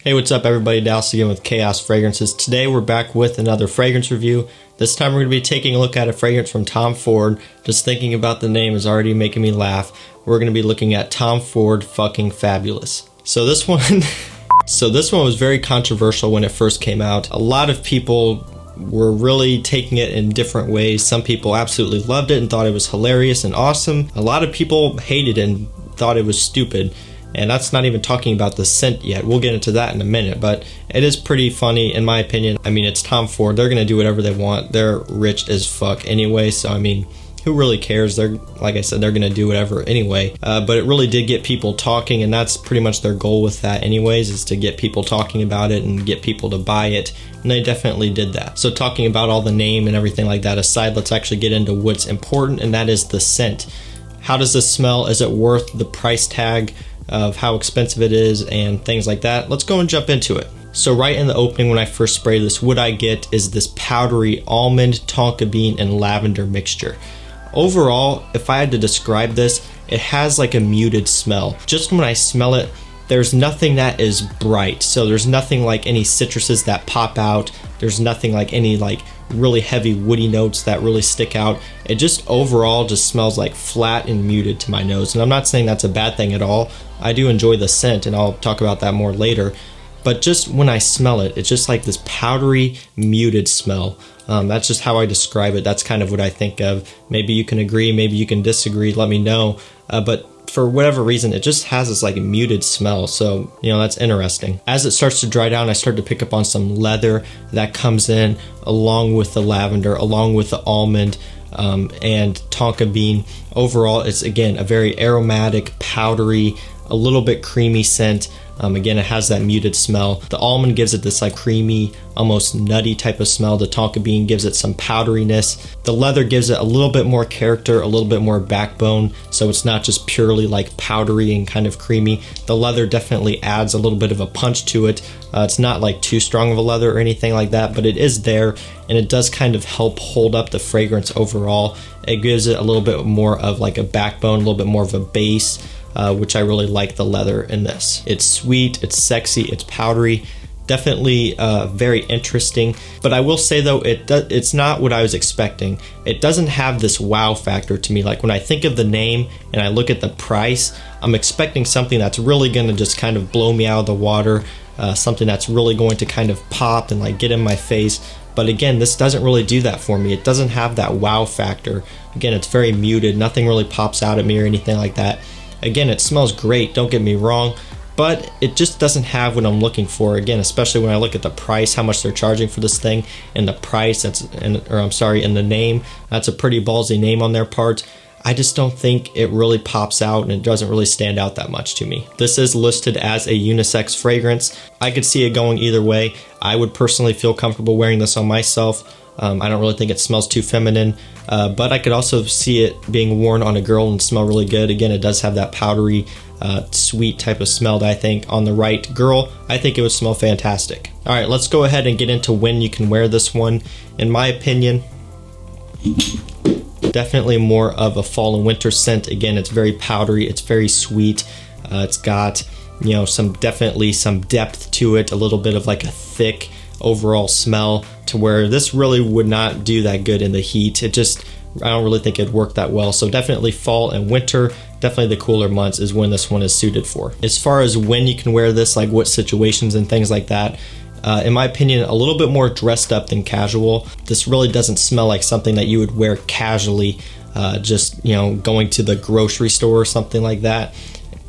Hey, what's up everybody, Dallas again with Chaos Fragrances. Today we're back with another fragrance review. This time we're going to be taking a look at a fragrance from Tom Ford. Just thinking about the name is already making me laugh. We're going to be looking at Tom Ford Fucking Fabulous. So this one was very controversial when it first came out. A lot of people were really taking it in different ways. Some people absolutely loved it and thought it was hilarious and awesome. A lot of people hated it and thought it was stupid. And that's not even talking about the scent yet. We'll get into that in a minute, but it is pretty funny in my opinion. I mean, it's Tom Ford. They're gonna do whatever they want. They're rich as fuck anyway, so I mean, who really cares? They're, like I said, they're gonna do whatever anyway. But it really did get people talking, and that's pretty much their goal with that anyways, is to get people talking about it and get people to buy it. And they definitely did that. So talking about all the name and everything like that aside, let's actually get into what's important, and that is the scent. How does this smell? Is it worth the price tag of how expensive it is and things like that? Let's go and jump into it. So right in the opening when I first spray this, what I get is this powdery almond, tonka bean, and lavender mixture. Overall, if I had to describe this, it has like a muted smell. Just when I smell it, there's nothing that is bright. So there's nothing like any citruses that pop out. There's nothing like any like really heavy woody notes that really stick out. It just overall just smells like flat and muted to my nose. And I'm not saying that's a bad thing at all. I do enjoy the scent, and I'll talk about that more later. But just when I smell it, it's just like this powdery, muted smell. That's just how I describe it. That's kind of what I think of. Maybe you can agree, maybe you can disagree, let me know. But for whatever reason, it just has this like muted smell. So, you know, that's interesting. As it starts to dry down, I start to pick up on some leather that comes in along with the lavender, along with the almond, and tonka bean. Overall, it's again a very aromatic, powdery, a little bit creamy scent. Again, it has that muted smell. The almond gives it this like creamy, almost nutty type of smell. The tonka bean gives it some powderiness. The leather gives it a little bit more character, a little bit more backbone, so it's not just purely like powdery and kind of creamy. The leather definitely adds a little bit of a punch to it. It's not like too strong of a leather or anything like that, but it is there, and it does kind of help hold up the fragrance overall. It gives it a little bit more of like a backbone, a little bit more of a base, which I really like the leather in this. It's sweet, it's sexy, it's powdery, definitely very interesting. But I will say though, it's not what I was expecting. It doesn't have this wow factor to me. Like when I think of the name and I look at the price, I'm expecting something that's really gonna just kind of blow me out of the water, something that's really going to kind of pop and like get in my face. But again, this doesn't really do that for me. It doesn't have that wow factor. Again, it's very muted, nothing really pops out at me or anything like that. Again, it smells great, don't get me wrong, but it just doesn't have what I'm looking for. Again, especially when I look at the price, how much they're charging for this thing, and the price, and the name. That's a pretty ballsy name on their part. I just don't think it really pops out, and it doesn't really stand out that much to me. This is listed as a unisex fragrance. I could see it going either way. I would personally feel comfortable wearing this on myself. I don't really think it smells too feminine, but I could also see it being worn on a girl and smell really good. Again, it does have that powdery, sweet type of smell that I think on the right girl, I think it would smell fantastic. All right, let's go ahead and get into when you can wear this one. In my opinion, definitely more of a fall and winter scent. Again, it's very powdery, it's very sweet. It's got, you know, definitely some depth to it, a little bit of like a thick overall smell, to where this really would not do that good in the heat. I don't really think it'd work that well. So definitely fall and winter, definitely the cooler months is when this one is suited for. As far as when you can wear this, like what situations and things like that, in my opinion, a little bit more dressed up than casual. This really doesn't smell like something that you would wear casually, just, you know, going to the grocery store or something like that.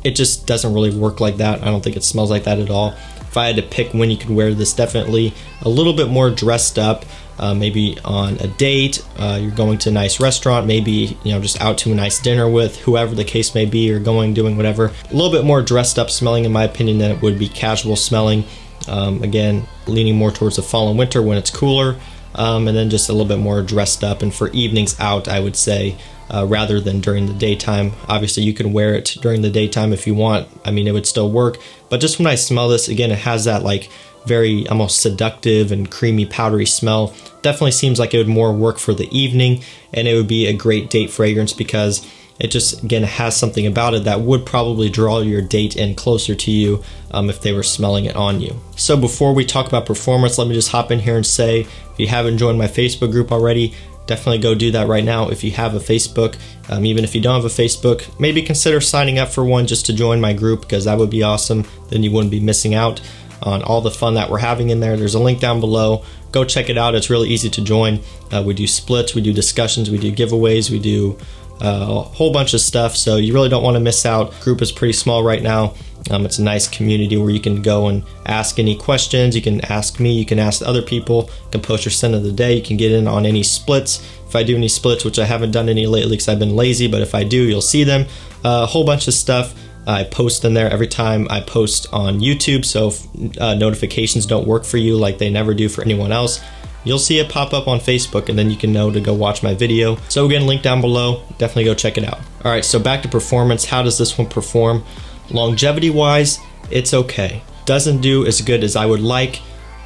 It just doesn't really work like that. I don't think it smells like that at all. If I had to pick when you can wear this, definitely a little bit more dressed up, maybe on a date, you're going to a nice restaurant, maybe, you know, just out to a nice dinner with whoever the case may be, or doing whatever. A little bit more dressed up smelling in my opinion than it would be casual smelling. Again, leaning more towards the fall and winter when it's cooler, and then just a little bit more dressed up, and for evenings out, I would say, rather than during the daytime. Obviously you can wear it during the daytime if you want. I mean, it would still work, but just when I smell this, again, it has that like very almost seductive and creamy powdery smell. Definitely seems like it would more work for the evening, and it would be a great date fragrance because It just, again, has something about it that would probably draw your date in closer to you if they were smelling it on you. So before we talk about performance, let me just hop in here and say, if you haven't joined my Facebook group already, definitely go do that right now. If you have a Facebook, even if you don't have a Facebook, maybe consider signing up for one just to join my group, because that would be awesome. Then you wouldn't be missing out on all the fun that we're having in there. There's a link down below. Go check it out. It's really easy to join. We do splits, we do discussions, we do giveaways, we do a whole bunch of stuff. So you really don't want to miss out. Group is pretty small right now. It's a nice community where you can go and ask any questions. You can ask me, you can ask other people, you can post your scent of the day, you can get in on any splits. If I do any splits, which I haven't done any lately because I've been lazy, but if I do, you'll see them. A whole bunch of stuff. I post in there every time I post on YouTube, so if notifications don't work for you like they never do for anyone else, you'll see it pop up on Facebook, and then you can know to go watch my video. So again, link down below, definitely go check it out. All right, so back to performance. How does this one perform? Longevity wise, it's okay. Doesn't do as good as I would like,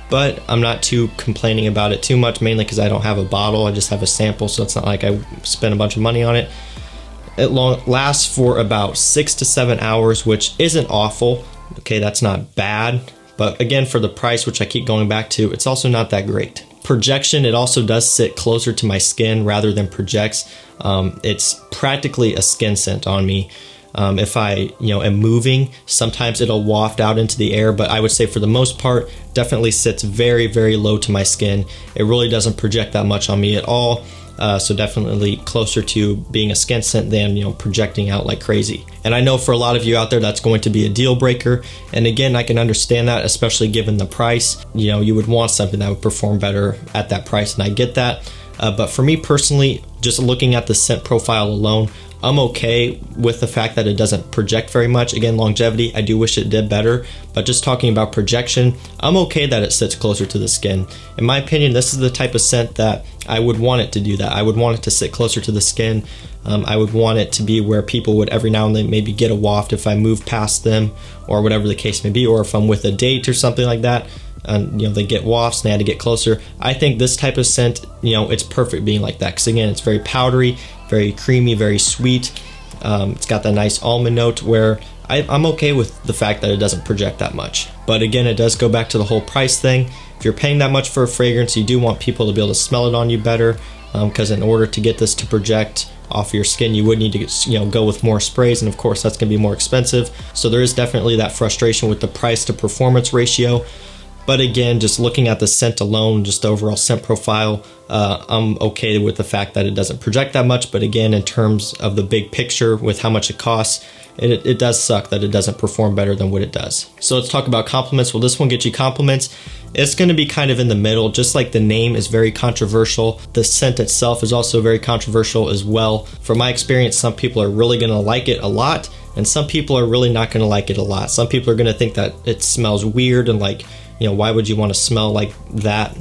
but I'm not too complaining about it too much, mainly because I don't have a bottle, I just have a sample, so it's not like I spent a bunch of money on it. It lasts for about 6 to 7 hours, which isn't awful. Okay, that's not bad, but again, for the price, which I keep going back to, it's also not that great. Projection, it also does sit closer to my skin rather than projects. It's practically a skin scent on me. If I am moving, sometimes it'll waft out into the air, but I would say for the most part, definitely sits very, very low to my skin. It really doesn't project that much on me at all. So definitely closer to being a skin scent than projecting out like crazy. And I know for a lot of you out there that's going to be a deal breaker. And again, I can understand that, especially given the price. You would want something that would perform better at that price, and I get that. But for me personally, just looking at the scent profile alone, I'm okay with the fact that it doesn't project very much. Again, longevity, I do wish it did better, but just talking about projection, I'm okay that it sits closer to the skin. In my opinion, this is the type of scent that I would want it to do that. I would want it to sit closer to the skin. I would want it to be where people would every now and then maybe get a waft if I move past them, or whatever the case may be, or if I'm with a date or something like that. And they get wafts and they had to get closer. I think this type of scent, it's perfect being like that, because again, it's very powdery, very creamy, very sweet. It's got that nice almond note where I'm okay with the fact that it doesn't project that much. But again, it does go back to the whole price thing. If you're paying that much for a fragrance, you do want people to be able to smell it on you better, because in order to get this to project off your skin, you would need to go with more sprays, and of course that's going to be more expensive. So there is definitely that frustration with the price to performance ratio. But again, just looking at the scent alone, just the overall scent profile, I'm okay with the fact that it doesn't project that much. But again, in terms of the big picture with how much it costs, it does suck that it doesn't perform better than what it does. So let's talk about compliments. Will this one get you compliments? It's going to be kind of in the middle. Just like the name is very controversial, the scent itself is also very controversial as well. From my experience, some people are really going to like it a lot, and some people are really not going to like it a lot. Some people are going to think that it smells weird and like, why would you want to smell like that,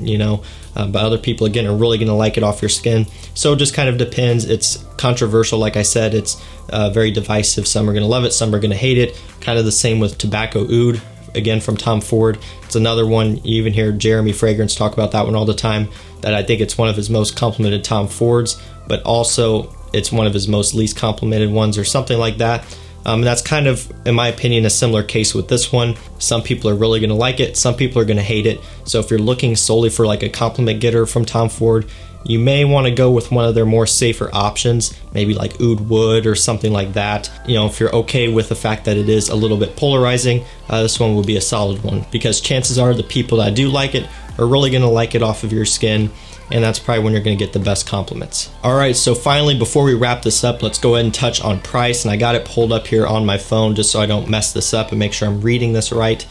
but other people, again, are really going to like it off your skin. So it just kind of depends. It's controversial. Like I said, it's very divisive. Some are going to love it, some are going to hate it. Kind of the same with Tobacco Oud, again, from Tom Ford. It's another one. You even hear Jeremy Fragrance talk about that one all the time, that I think it's one of his most complimented Tom Fords, but also it's one of his most least complimented ones, or something like that. And that's kind of, in my opinion, a similar case with this one. Some people are really going to like it, some people are going to hate it. So if you're looking solely for like a compliment getter from Tom Ford, you may want to go with one of their more safer options, maybe like Oud Wood or something like that. If you're okay with the fact that it is a little bit polarizing, this one would be a solid one, because chances are the people that do like it are really going to like it off of your skin, and that's probably when you're going to get the best compliments. Alright, so finally, before we wrap this up, let's go ahead and touch on price. And I got it pulled up here on my phone just so I don't mess this up and make sure I'm reading this right.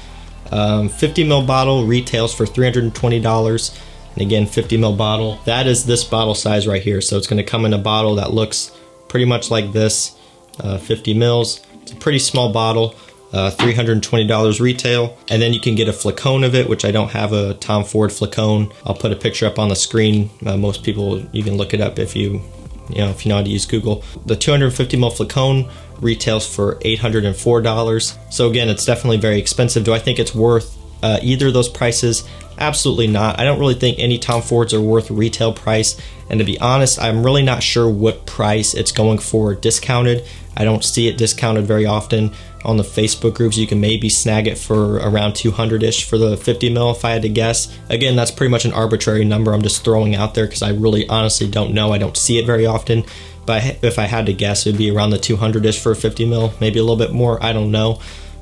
50 ml bottle retails for $320. And again, 50 ml bottle, that is this bottle size right here. So it's going to come in a bottle that looks pretty much like this, 50 mils. It's a pretty small bottle. $320 retail, and then you can get a flacone of it, which I don't have a Tom Ford flacone. I'll put a picture up on the screen. Most people, you can look it up if you know how to use Google. The 250 ml flacone retails for $804. So again, it's definitely very expensive. Do I think it's worth either of those prices? Absolutely not. I don't really think any Tom Fords are worth retail price, and to be honest, I'm really not sure what price it's going for discounted. I don't see it discounted very often. On the Facebook groups, you can maybe snag it for around 200-ish for the 50 mil if I had to guess. Again, that's pretty much an arbitrary number I'm just throwing out there because I really honestly don't know. I don't see it very often, but if I had to guess, it would be around the 200-ish for 50 mil, maybe a little bit more, I don't know.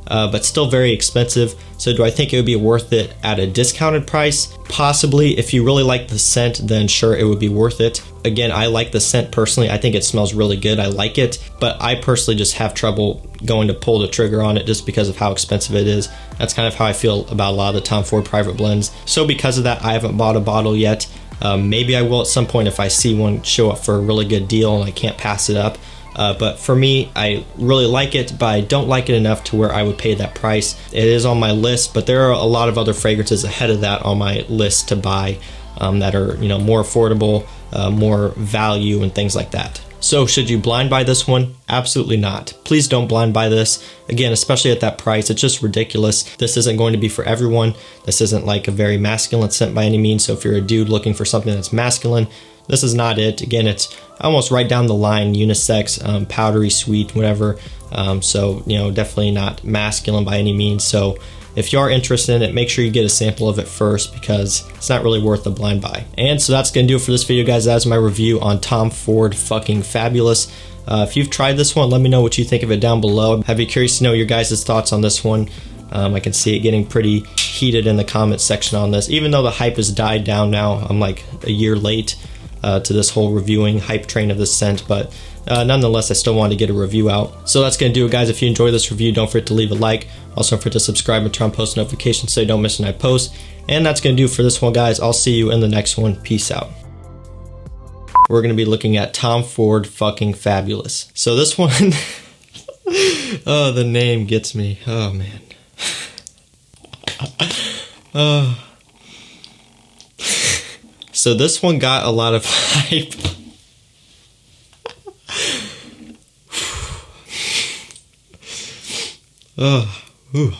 But still very expensive. So do I think it would be worth it at a discounted price? Possibly. If you really like the scent, then sure, it would be worth it. Again, I like the scent personally. I think it smells really good. I like it, but I personally just have trouble going to pull the trigger on it just because of how expensive it is. That's kind of how I feel about a lot of the Tom Ford private blends. So because of that, I haven't bought a bottle yet. Maybe I will at some point if I see one show up for a really good deal and I can't pass it up. But for me, I really like it, but I don't like it enough to where I would pay that price. It is on my list, but there are a lot of other fragrances ahead of that on my list to buy that are, you know, more affordable, more value and things like that. So should you blind buy this one? Absolutely not. Please don't blind buy this. Again, especially at that price, it's just ridiculous. This isn't going to be for everyone. This isn't like a very masculine scent by any means. So if you're a dude looking for something that's masculine, this is not it. Again, it's almost right down the line, unisex, powdery, sweet, whatever. So, you know, definitely not masculine by any means. So if you are interested in it, make sure you get a sample of it first because it's not really worth the blind buy. And so that's going to do it for this video, guys. That's my review on Tom Ford 𝗦𝗢𝗖𝗓𝗏𝗏𝗔. If you've tried this one, let me know what you think of it down below. I'd be curious to know your guys' thoughts on this one. I can see it getting pretty heated in the comments section on this. Even though the hype has died down now, I'm like a year late to this whole reviewing hype train of this scent, but nonetheless, I still wanted to get a review out. So that's going to do it, guys. If you enjoyed this review, don't forget to leave a like. Also, don't forget to subscribe and turn on post notifications so you don't miss when I post. And that's going to do it for this one, guys. I'll see you in the next one. Peace out. We're going to be looking at Tom Ford 𝗦𝗢𝗖𝗓𝗏𝗏𝗔. So this one, oh, the name gets me. Oh, man. Oh. So this one got a lot of hype. Oh, ooh.